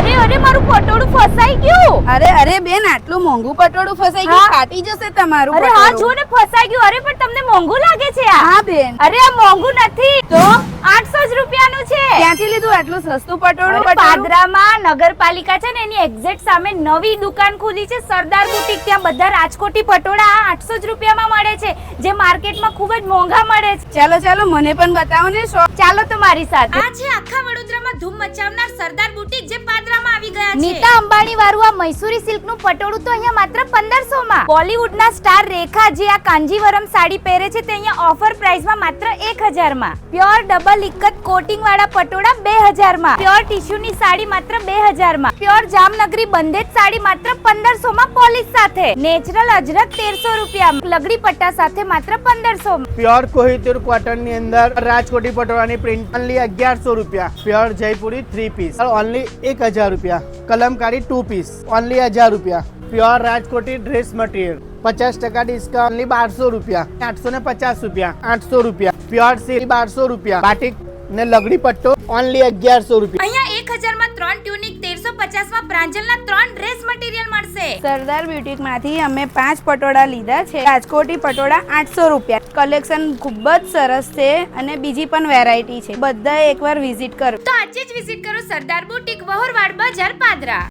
અરે અરે મારું પટોળું ફસાઈ ગયું. અરે બેન, આટલું મોંઘું પટોળું ફસાઈ ગયું, ફાટી જશે તમારું અરે હા પટોળું. જો ને ફસાઈ ગયું. અરે પણ તમને મોંઘું લાગે છે આ? હા બેન, અરે આ મોંઘું નથી તો 800 જ રૂપિયાનું છે. ક્યાંથી લીધું આટલું સસ્તું પટોળું? અરે પાદરામાં નગરપાલિકા છે ને એની એક્ઝેક્ટ સામે નવી દુકાન ખુલી છે સરદાર બુટીક. ત્યાં બધા રાજકોટી પટોળા 800 જ રૂપિયામાં મળે છે, જે માર્કેટમાં ખૂબ જ મોંઘા મળે છે. ચાલો ચાલો, મને પણ બતાવો ને શોપ. ચાલો તમારી સાથે. આ છે આખા વડોદરામાં ધૂમ મચાવનાર સરદાર બુટીક, જે પાદરામાં આવી ગયા છે. નીતા અંબાણી વાળું આ મૈસૂરી સિલ્ક નું પટોળું તો અહીંયા માત્ર 1500 માં. બોલીવુડના સ્ટાર રેખા જે આ કાંજીવરમ સાડી પહેરે છે તે અહીંયા ઓફર પ્રાઇસમાં માત્ર 1000 માં. પ્યોર ડબલ ઇક્કત કોટિંગ વાળા પટોળા 2000 માં. પ્યોર ટિશ્યુ ની સાડી માત્ર 2000 માં. પ્યોર જામનગરી બંધેજ સાડી માત્ર 1500 માં પોલિશ સાથે. નેચરલ અજરક 1300 રૂપિયા. લગડી પટ્ટા સાથે માત્ર 1500 માં. પ્યોર કોહિતૂર કોટન ની અંદર રાજકોટી પટોળાની પ્રિન્ટ ઓનલી 1100 રૂપિયા. પ્યોર જયપુરી 3 પીસ ઓનલી 1000 રૂપિયા. કલમકારી 2 પીસ ઓનલી 1000 રૂપિયા. Pure Rajkoti dress material 50% discount only 1200 રૂપિયા. 850 રૂપિયા. 800 રૂપિયા. પ્યોર સિલ્ક 1200 રૂપિયા. બાટિક ને લગડી પટ્ટો ઓનલી 1100 રૂપિયા. અહીંયા 1000 માં 3 ટ્યુનિક, 1350 માં પ્રાંજલના 3 ડ્રેસ મટીરિયલ મળશે. સરદાર બ્યુટીક માંથી અમે 5 પટોળા લીધા છે. રાજકોટી પટોળા 800 રૂપિયા. કલેક્શન ખૂબ જ સરસ છે અને બીજી પણ વેરાયટી છે. બધાએ એકવાર વિઝિટ કરો. તો આજે જ વિઝિટ કરો સરદાર બુટીક, વહોરવાડ બજાર, પાદરા.